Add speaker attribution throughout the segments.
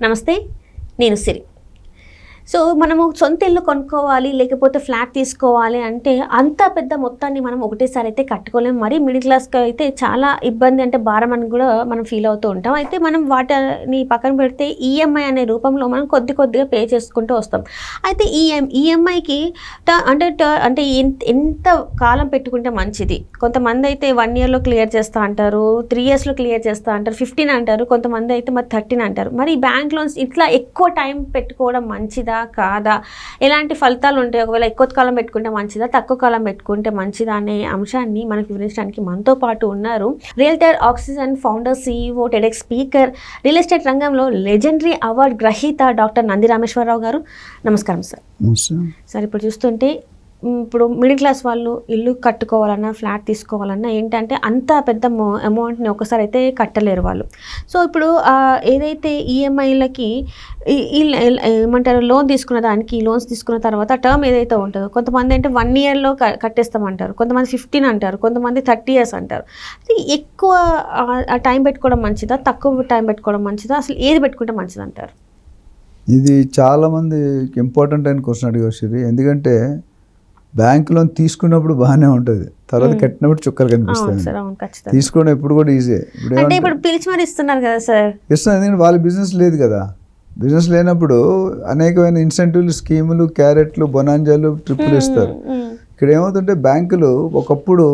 Speaker 1: నమస్తే, నేను సిరి. సో మనము సొంత ఇల్లు కొనుక్కోవాలి లేకపోతే ఫ్లాట్ తీసుకోవాలి అంటే అంత పెద్ద మొత్తాన్ని మనం ఒకటేసారి అయితే కట్టుకోలేము. మరి మిడిల్ క్లాస్కి అయితే చాలా ఇబ్బంది, అంటే భారం అని కూడా మనం ఫీల్ అవుతూ ఉంటాం. అయితే మనం వాటిని పక్కన పెడితే ఈఎంఐ అనే రూపంలో మనం కొద్దిగా పే చేసుకుంటూ వస్తాం. అయితే ఈఎంఐకి అంటే ఎంత కాలం పెట్టుకుంటే మంచిది? కొంతమంది అయితే 1 yearలో క్లియర్ చేస్తా అంటారు, 3 yearsలో క్లియర్ చేస్తా అంటారు, 15 అంటారు, కొంతమంది అయితే మరి 13 అంటారు. మరి బ్యాంక్ లోన్స్ ఇట్లా ఎక్కువ టైం పెట్టుకోవడం మంచిదా కాదా? ఎలాంటి ఫలితాలు ఉంటాయి? ఒకవేళ ఎక్కువ కాలం పెట్టుకుంటే మంచిదా, తక్కువ కాలం పెట్టుకుంటే మంచిదా అనే అంశాన్ని మనకు వివరించడానికి మనతో పాటు ఉన్నారు realtor oxygen founder, CEO, TEDx speaker, real estate రంగంలో లెజెండరీ అవార్డ్ గ్రహీత డాక్టర్ నంది రామేశ్వరరావు గారు. నమస్కారం సార్. సార్, ఇప్పుడు చూస్తుంటే ఇప్పుడు మిడిల్ క్లాస్ వాళ్ళు ఇల్లు కట్టుకోవాలన్నా ఫ్లాట్ తీసుకోవాలన్నా ఏంటంటే అంత పెద్ద అమౌంట్ని ఒకసారి అయితే కట్టలేరు వాళ్ళు. సో ఇప్పుడు ఏదైతే ఈఎంఐలకి ఏమంటారు లోన్స్ తీసుకున్న తర్వాత టర్మ్ ఏదైతే ఉంటుందో, కొంతమంది అంటే 1 yearలో కట్టేస్తామంటారు, కొంతమంది 15 అంటారు, కొంతమంది 30 years అంటారు. ఎక్కువ టైం పెట్టుకోవడం మంచిదా, తక్కువ టైం పెట్టుకోవడం మంచిదా, అసలు ఏది పెట్టుకుంటే మంచిది అంటారు?
Speaker 2: ఇది చాలామంది ఇంపార్టెంట్ అయిన క్వశ్చన్ అడిగేసి, ఎందుకంటే బ్యాంక్ లోన్ తీసుకున్నప్పుడు బాగానే ఉంటుంది, తర్వాత కట్టినప్పుడు చుక్కలు కనిపిస్తాయి. తీసుకోవడం ఎప్పుడు కూడా ఈజీ.
Speaker 1: ఇప్పుడు పిలిచి మరి ఇస్తున్నారు కదా సార్,
Speaker 2: ఇస్తున్నారు. ఎందుకంటే వాళ్ళ బిజినెస్ లేదు కదా. బిజినెస్ లేనప్పుడు అనేకమైన ఇన్సెంటివ్లు, స్కీములు, క్యారెట్లు, బొనాంజాలు, ట్రిప్పులు ఇస్తారు. ఇక్కడ ఏమవుతుంటే బ్యాంకులు ఒకప్పుడు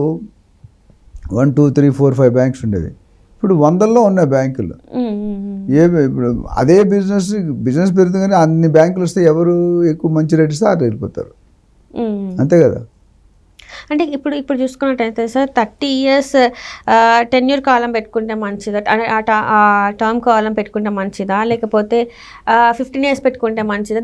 Speaker 2: 1, 2, 3, 4, 5 బ్యాంక్స్ ఉండేవి. ఇప్పుడు 100లో ఉన్నాయి బ్యాంకులు. ఇప్పుడు అదే బిజినెస్ పెరుగుతుంది, అన్ని బ్యాంకులు వస్తే ఎవరు ఎక్కువ మంచి రేట్ ఇస్తే అటు వెళ్ళిపోతారు, అంతే కదా.
Speaker 1: అంటే ఇప్పుడు చూసుకున్నట్టయితే సార్ 30 years టెన్యూర్ కాలం పెట్టుకుంటే మంచిదా, టర్మ్ కాలం పెట్టుకుంటే మంచిదా, లేకపోతే 15 years పెట్టుకుంటే మంచిదా,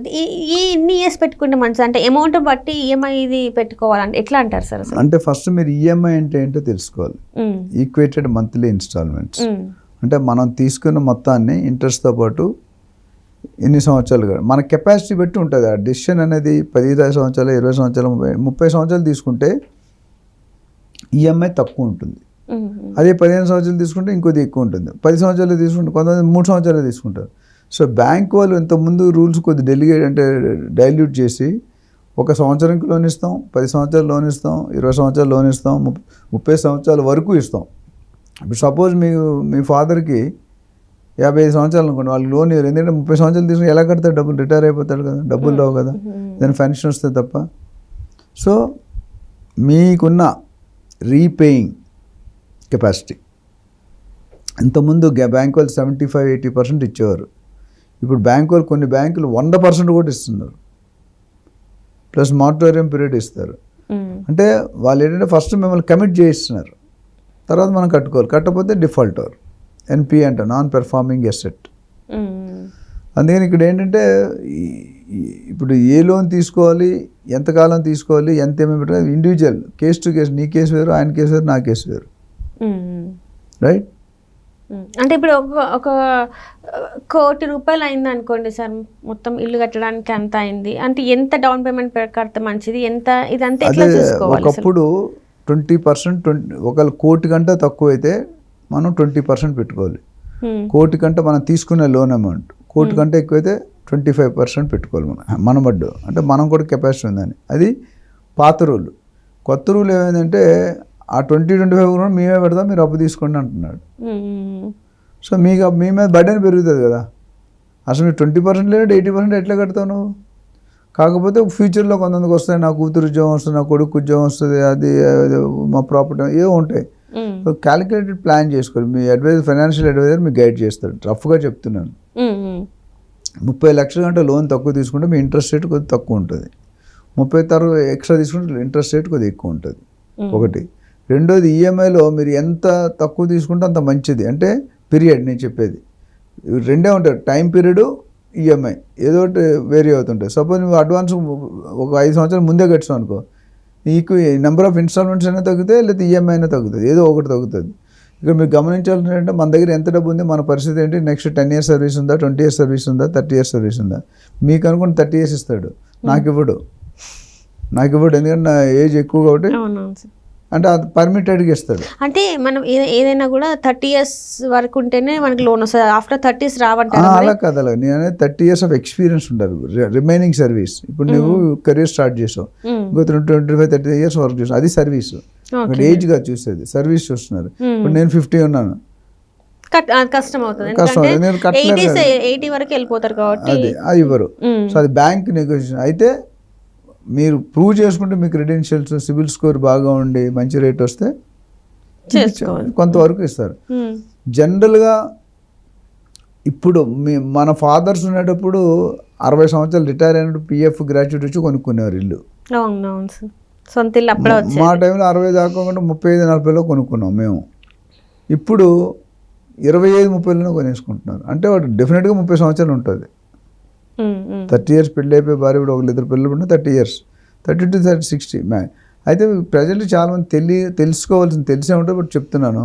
Speaker 1: ఎన్ని ఇయర్స్ పెట్టుకుంటే మంచిదా? అంటే అమౌంట్ బట్టి ఈఎంఐ ఇది పెట్టుకోవాలంటే ఎట్లా అంటారు సార్?
Speaker 2: అంటే ఫస్ట్ మీరు ఈఎంఐ అంటే ఏంటో తెలుసుకోవాలి. ఈక్వేటెడ్ మంత్లీ ఇన్స్టాల్మెంట్స్ అంటే మనం తీసుకున్న మొత్తాన్ని ఇంట్రెస్ట్తో పాటు ఎన్ని సంవత్సరాలు మన కెపాసిటీ బట్టి ఉంటుంది. ఆ డెసిషన్ అనేది 15 సంవత్సరాలు, 20 సంవత్సరాలు, 30 సంవత్సరాలు తీసుకుంటే ఈఎంఐ తక్కువ ఉంటుంది. అదే 15 సంవత్సరాలు తీసుకుంటే ఇంకొద్ది ఎక్కువ ఉంటుంది. 10 సంవత్సరాలు తీసుకుంటే కొంతమంది 3 సంవత్సరాలు తీసుకుంటారు. సో బ్యాంక్ వాళ్ళు ఇంతకుముందు రూల్స్ కొద్ది డైల్యూట్ చేసి 1 సంవత్సరానికి లోన్ ఇస్తాం, 10 సంవత్సరాలు లోన్ ఇస్తాం, 20 సంవత్సరాలు లోన్ ఇస్తాం, 30 సంవత్సరాల వరకు ఇస్తాం. ఇప్పుడు సపోజ్ మీ ఫాదర్కి 55 సంవత్సరాలు అనుకోండి, వాళ్ళు లోన్ ఇవ్వరు. ఎందుకంటే 30 సంవత్సరాలు తీసుకుని ఎలా కడతారు? డబ్బులు రిటైర్ అయిపోతాడు కదా, డబ్బులు రావు కదా, దాని పెన్షన్ వస్తుంది తప్ప. సో మీకున్న రీపేయింగ్ కెపాసిటీ ఇంతకుముందు బ్యాంక్ వాళ్ళు 75-80% ఇచ్చేవారు. ఇప్పుడు కొన్ని బ్యాంకులు 100% కూడా ఇస్తున్నారు, ప్లస్ మారిటోరియం పీరియడ్ ఇస్తారు. అంటే వాళ్ళు ఏంటంటే ఫస్ట్ మిమ్మల్ని కమిట్ చేయిస్తున్నారు, తర్వాత మనం కట్టుకోవాలి. కట్టకపోతే డిఫాల్టర్, ఎన్పి అంట, నాన్ పెర్ఫార్మింగ్ అసెట్. అందుకని ఇక్కడ ఏంటంటే ఇప్పుడు ఏ లోన్ తీసుకోవాలి, ఎంతకాలం తీసుకోవాలి, ఎంత ఏమేమి పెట్టాలి, ఇండివిజువల్ కేస్ టు కేసు. నీ కేసు వేరు, ఆయన కేసు వేరు, నా కేసు వేరు, రైట్?
Speaker 1: అంటే ఇప్పుడు ఒక 1 కోటి రూపాయలు అయింది అనుకోండి సార్, మొత్తం ఇల్లు కట్టడానికి అంత అయింది అంటే ఎంత డౌన్ పేమెంట్ కడితే మంచిది, ఎంత ఇదంతా ఎట్లా చూసుకోవాలి?
Speaker 2: ఒకప్పుడు 20%, ఒకవేళ 1 కోటి కంటే తక్కువ అయితే మనం 20% పెట్టుకోవాలి. 1 కోటి కంటే మనం తీసుకునే లోన్ అమౌంట్ 1 కోటి కంటే ఎక్కువైతే 25% పెట్టుకోవాలి. మన బడ్డు అంటే మనం కూడా కెపాసిటీ ఉందని. అది పాత రూల్. కొత్త రూల్ ఏమైందంటే ఆ 20-25 కూడా మేమే పెడతాం, మీరు అప్పు తీసుకోండి అంటున్నాడు. సో మీ మీద బడ్డని పెరుగుతుంది కదా. అసలు మీరు 20% లేదా 80% ఎట్లా కడతావు నువ్వు? కాకపోతే ఫ్యూచర్లో కొంతమందికి వస్తాయి, నా కూతురు ఉద్యోగం వస్తుంది, నా కొడుకు ఉద్యోగం వస్తుంది, అది మా ప్రాపర్టీ ఏవో ఉంటాయి. సో క్యాలిక్యులేటెడ్ ప్లాన్ చేసుకోవాలి. మీ ఫైనాన్షియల్ అడ్వైజర్ మీకు గైడ్ చేస్తాడు. రఫ్గా చెప్తున్నాను, 30 లక్షల కంటే లోన్ తక్కువ తీసుకుంటే మీ ఇంట్రెస్ట్ రేట్ కొద్దిగా తక్కువ ఉంటుంది. 30 ఎక్స్ట్రా తీసుకుంటే ఇంట్రెస్ట్ రేట్ కొద్దిగా ఎక్కువ ఉంటుంది. ఒకటి. రెండోది, ఈఎంఐలో మీరు ఎంత తక్కువ తీసుకుంటే అంత మంచిది. అంటే పీరియడ్ నేను చెప్పేది రెండే ఉంటాయి, టైం పీరియడ్, ఈఎంఐ ఏదో ఒకటి వేరీ అవుతుంటాయి. సపోజ్ నువ్వు అడ్వాన్స్ ఒక 5 సంవత్సరాలు ముందే కట్టావు అనుకో, నీకు నెంబర్ ఆఫ్ ఇన్స్టాల్మెంట్స్ అయినా తగ్గుతాయి, లేదా ఈఎంఐ అయినా తగ్గుతుంది, ఏదో ఒకటి తగ్గుతుంది. ఇక్కడ మీరు గమనించాల్సింది ఏంటంటే మన దగ్గర ఎంత డబ్బు ఉంది, మన పరిస్థితి ఏంటి, నెక్స్ట్ 10 years సర్వీస్ ఉందా, 20 years సర్వీస్ ఉందా, 30 years సర్వీస్ ఉందా. మీకు అనుకుని 30 years ఇస్తాడు, నాకు ఇవ్వడు. ఎందుకంటే నా ఏజ్ ఎక్కువ కాబట్టి అంటే అది పర్మిటెడ్గా ఇస్తాడు.
Speaker 1: అంటే మనం ఏదైనా కూడా 30 years వరకు ఉంటేనే మనకి లోన్ వస్తుంది, ఆఫ్టర్ 30s రావంటారు.
Speaker 2: అలా కాదు, అలా నేను 30 years ఆఫ్ ఎక్స్పీరియన్స్ ఉంటారు రిమైనింగ్ సర్వీస్. ఇప్పుడు నువ్వు కెరీర్ స్టార్ట్ చేసావు, ఇంకో 25-30 years వర్క్ చేసావు, అది సర్వీస్. ఏజ్గా చూసేది సర్వీస్ చూస్తున్నారు. ఇప్పుడు నేను 50 ఉన్నాను,
Speaker 1: కష్టం అవుతుంది,
Speaker 2: కష్టం, నేను
Speaker 1: 80 వరకు వెళ్ళిపోతారు కాబట్టి
Speaker 2: అది ఇవ్వరు. సో అది బ్యాంక్ నెగోషియేషన్. అయితే మీరు ప్రూవ్ చేసుకుంటే మీ క్రెడెన్షియల్స్, సిబిల్ స్కోర్ బాగా ఉండి మంచి రేట్ వస్తే కొంతవరకు ఇస్తారు. జనరల్గా ఇప్పుడు మన ఫాదర్స్ ఉండేటప్పుడు 60 సంవత్సరాలు రిటైర్ అయినప్పుడు పిఎఫ్ గ్రాట్యుటీ వచ్చి కొనుక్కునేవారు ఇల్లు.
Speaker 1: సొంత ఇల్లు అప్పుడే వచ్చేది.
Speaker 2: మా టైంలో 60 దాకా 35-40లో కొనుక్కున్నాం మేము. ఇప్పుడు 25-30లోనే కొనేసుకుంటున్నారు. అంటే వాడు డెఫినెట్గా 30 సంవత్సరాలు ఉంటుంది. 30 years పెళ్ళి అయిపోయి భార్య కూడా 1-2 పిల్లలు పుట్టిన 30 years, 30 to 60. అయితే ప్రజలు చాలామంది తెలుసుకోవాల్సింది తెలిసే ఉంటుంది. బట్ చెప్తున్నాను,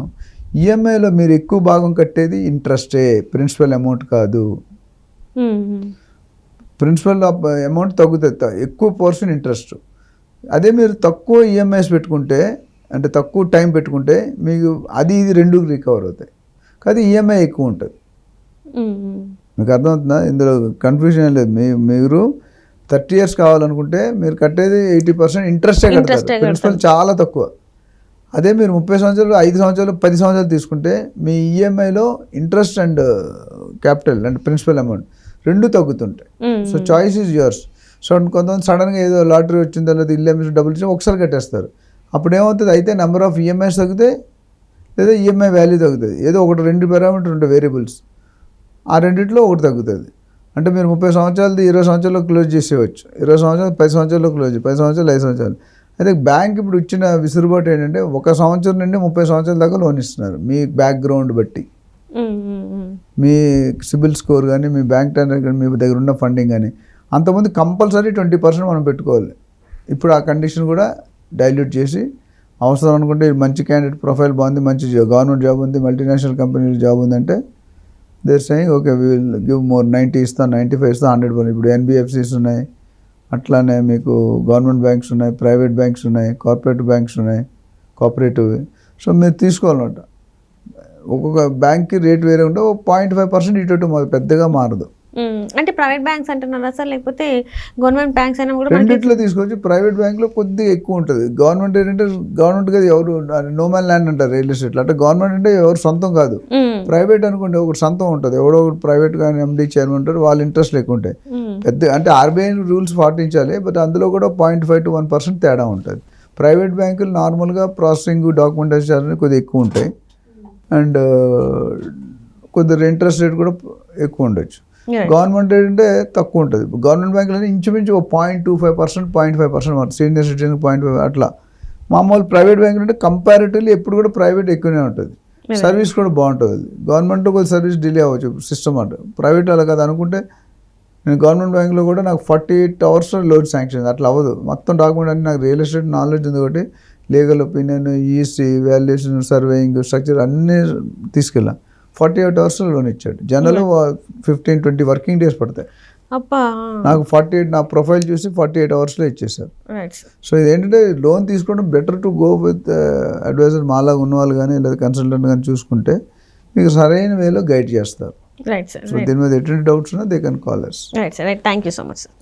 Speaker 2: ఈఎంఐలో మీరు ఎక్కువ భాగం కట్టేది ఇంట్రెస్టే, ప్రిన్సిపల్ అమౌంట్ కాదు. ప్రిన్సిపల్ అమౌంట్ తగ్గుతుంది, ఎక్కువ పోర్షన్ ఇంట్రెస్ట్. అదే మీరు తక్కువ ఈఎంఐస్ పెట్టుకుంటే, అంటే తక్కువ టైం పెట్టుకుంటే మీకు అది ఇది రెండు రికవర్ అవుతాయి. కానీ ఈఎంఐ ఎక్కువ ఉంటుంది. మీకు అర్థమవుతుందా? ఇందులో కన్ఫ్యూజన్ ఏం లేదు. మీరు 30 years కావాలనుకుంటే మీరు కట్టేది 80% ఇంట్రెస్టే కడతారు, ప్రిన్సిపల్ చాలా తక్కువ. అదే మీరు 30 సంవత్సరాలు, 5 సంవత్సరాలు, 10 సంవత్సరాలు తీసుకుంటే మీ ఈఎంఐలో interest and capital and principal amount రెండు తగ్గుతుంటాయి. So choice is yours. So కొంతమంది సడన్గా ఏదో లాటరీ వచ్చిన తర్వాత ఇల్లు అమ్మి డబ్బులు ఇచ్చి ఒకసారి కట్టేస్తారు. అప్పుడు ఏమవుతుంది, అయితే నెంబర్ ఆఫ్ ఈఎంఐస్ తగ్గుతాయి, లేదా ఈఎంఐ వాల్యూ తగ్గుతుంది. ఏదో ఒకటి 2 పారామీటర్ ఉంటాయి వేరియబుల్స్, ఆ రెండిట్లో ఒకటి తగ్గుతుంది. అంటే మీరు 30 సంవత్సరాలది 20 సంవత్సరాల్లో క్లోజ్ చేసేవచ్చు, 20 సంవత్సరాలు 10 సంవత్సరాల్లో క్లోజ్, 10 సంవత్సరాలు 5 సంవత్సరాలు. అయితే బ్యాంక్ ఇప్పుడు ఇచ్చిన విసురుబాటు ఏంటంటే 1 సంవత్సరం నుండి 30 సంవత్సరాల దాకా లోన్ ఇస్తున్నారు. మీ బ్యాక్గ్రౌండ్ బట్టి, మీ సిబిల్ స్కోర్ కానీ, మీ బ్యాంక్ ట్రాన్సాక్షన్ కానీ, మీ దగ్గర ఉన్న ఫండింగ్ కానీ. అంతకుముందు కంపల్సరీ 20% మనం పెట్టుకోవాలి. ఇప్పుడు ఆ కండిషన్ కూడా డైల్యూట్ చేసి, అవసరం అనుకుంటే మంచి క్యాండిడేట్ ప్రొఫైల్ బాగుంది, మంచి గవర్నమెంట్ జాబ్ ఉంది, మల్టీనేషనల్ కంపెనీ జాబ్ ఉందంటే they're saying okay we will give more, 90 ఇస్తాం, 95 ఇస్తాం, 100%. ఇప్పుడు ఎన్బిఎఫ్సిస్ ఉన్నాయి, అట్లానే మీకు గవర్నమెంట్ బ్యాంక్స్ ఉన్నాయి, ప్రైవేట్ బ్యాంక్స్ ఉన్నాయి, కార్పొరేట్ బ్యాంక్స్ ఉన్నాయి, కోఆపరేటివ్. సో మీరు తీసుకోవాలన్నమాట. ఒక్కొక్క బ్యాంక్కి రేట్ వేరే ఉంటే 0.5% ఇటు పెద్దగా మారదు.
Speaker 1: అంటే ప్రైవేట్ బ్యాంక్స్ అంటున్నారా సార్, లేకపోతే గవర్నమెంట్ బ్యాంక్స్ అయినా కూడా
Speaker 2: రెండిట్లో తీసుకోవచ్చు. ప్రైవేట్ బ్యాంక్లో కొద్దిగా ఎక్కువ ఉంటుంది. గవర్నమెంట్ ఏంటంటే గవర్నమెంట్ కదా, ఎవరు నో మ్యాన్ ల్యాండ్ అంటారు రియల్ ఎస్టేట్లో. అంటే గవర్నమెంట్ అంటే ఎవరు సొంతం కాదు. ప్రైవేట్ అనుకోండి ఒకటి సొంతం ఉంటుంది, ఎవడో ఒకటి ప్రైవేట్ కానీ ఎండి చైర్మన్ ఉంటారు, వాళ్ళ ఇంట్రెస్ట్లు ఎక్కువ ఉంటాయి. పెద్ద అంటే ఆర్బీఐ రూల్స్ పాటించాలి, బట్ అందులో కూడా 0.5 to 1% తేడా ఉంటుంది. ప్రైవేట్ బ్యాంకులు నార్మల్గా ప్రాసెసింగ్, డాక్యుమెంటేషన్ చార్జెస్ కొద్దిగా ఎక్కువ ఉంటాయి, అండ్ కొద్దిగా ఇంట్రెస్ట్ రేట్ కూడా ఎక్కువ ఉండొచ్చు. గవర్నమెంట్ ఏంటంటే తక్కువ ఉంటుంది. గవర్నమెంట్ బ్యాంకులు ఇంచుమించు 0.25%, 0.5% సీనియర్ సిటిజన్ 0.5 అట్లా. మామూలు ప్రైవేట్ బ్యాంకులు అంటే కంపారిటివ్లీ ఎప్పుడు కూడా ప్రైవేట్ ఎక్కువనే ఉంటుంది, సర్వీస్ కూడా బాగుంటుంది. గవర్నమెంట్ కొద్ది సర్వీస్ డిలే అవ్వచ్చు సిస్టమ్ అంటే. ప్రైవేట్ అలా కదా అనుకుంటే, నేను గవర్నమెంట్ బ్యాంకులో కూడా నాకు 48 hours లోన్ శాంక్షన్, అట్లా అవ్వదు. మొత్తం డాక్యుమెంట్ అన్ని నాకు రియల్ ఎస్టేట్ నాలెడ్జ్ ఉంది కాబట్టి legal opinion, EC, valuation, surveying, structure అన్నీ తీసుకెళ్ళాను. 48 hours లోన్ ఇచ్చాడు. జనరల్ 15-20 వర్కింగ్ డేస్ పడతాయి. నాకు 48, నా ప్రొఫైల్ చూసి 48 hours ఇచ్చేసారు. సో ఇదేంటంటే లోన్ తీసుకోవడం better to go with adviser, మాలాగా ఉన్న వాళ్ళు కానీ లేదా కన్సల్టెంట్ కానీ చూసుకుంటే మీకు సరైన వేలో గైడ్ చేస్తారు. సో దీని మీద ఎటువంటి డౌట్స్ ఉన్నా they can call us.
Speaker 1: Right sir, thank you so much sir.